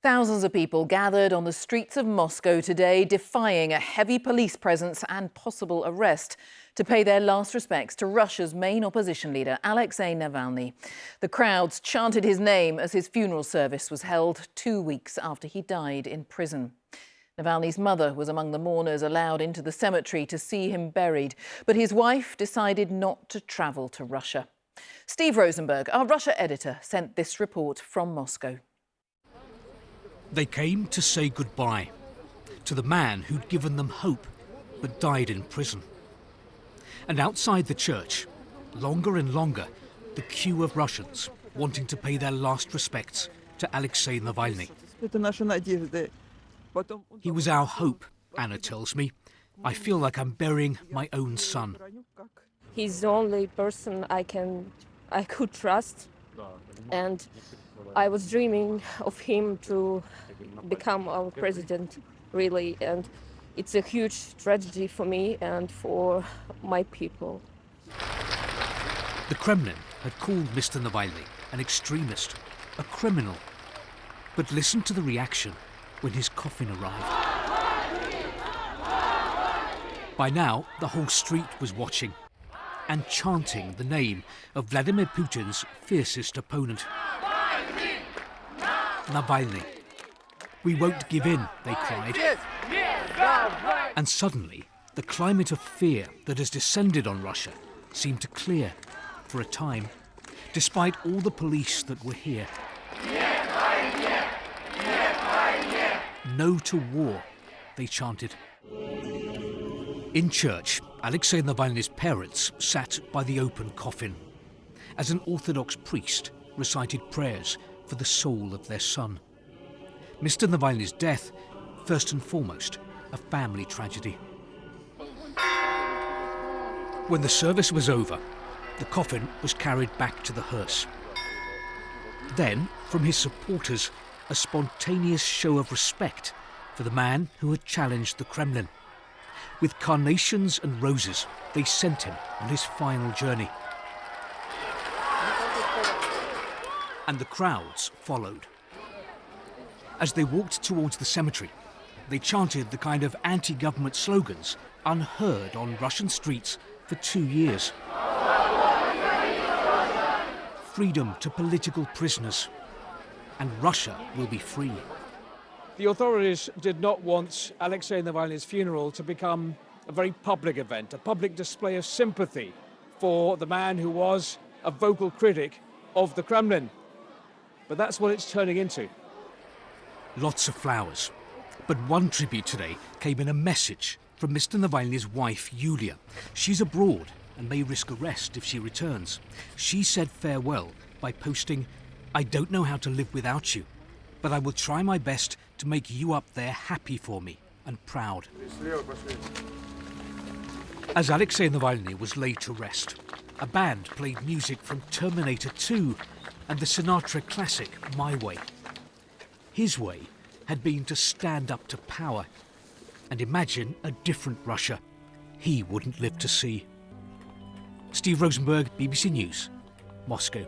Thousands of people gathered on the streets of Moscow today, defying a heavy police presence and possible arrest to pay their last respects to Russia's main opposition leader, Alexei Navalny. The crowds chanted his name as his funeral service was held 2 weeks after he died in prison. Navalny's mother was among the mourners allowed into the cemetery to see him buried, but his wife decided not to travel to Russia. Steve Rosenberg, our Russia editor, sent this report from Moscow. They came to say goodbye to the man who'd given them hope but died in prison. And outside the church, longer and longer, the queue of Russians wanting to pay their last respects to Alexei Navalny. He was our hope, Anna tells me. I feel like I'm burying my own son. He's the only person I could trust, and I was dreaming of him to become our president, really, and it's a huge tragedy for me and for my people. The Kremlin had called Mr. Navalny an extremist, a criminal. But listen to the reaction when his coffin arrived. By now, the whole street was watching and chanting the name of Vladimir Putin's fiercest opponent. Navalny. We won't give in, they cried. And suddenly, the climate of fear that has descended on Russia seemed to clear for a time, despite all the police that were here. No to war, they chanted. In church, Alexei Navalny's parents sat by the open coffin as an Orthodox priest recited prayers for the soul of their son. Mr. Navalny's death, first and foremost, a family tragedy. When the service was over, the coffin was carried back to the hearse. Then, from his supporters, a spontaneous show of respect for the man who had challenged the Kremlin. With carnations and roses, they sent him on his final journey. And the crowds followed. As they walked towards the cemetery, they chanted the kind of anti-government slogans unheard on Russian streets for 2 years. Freedom to political prisoners, and Russia will be free. The authorities did not want Alexei Navalny's funeral to become a very public event, a public display of sympathy for the man who was a vocal critic of the Kremlin. But that's what it's turning into. Lots of flowers. But one tribute today came in a message from Mr. Navalny's wife, Yulia. She's abroad and may risk arrest if she returns. She said farewell by posting, "I don't know how to live without you, but I will try my best to make you up there happy for me and proud." As Alexei Navalny was laid to rest, a band played music from Terminator 2 and the Sinatra classic My Way. His way had been to stand up to power and imagine a different Russia he wouldn't live to see. Steve Rosenberg, BBC News, Moscow.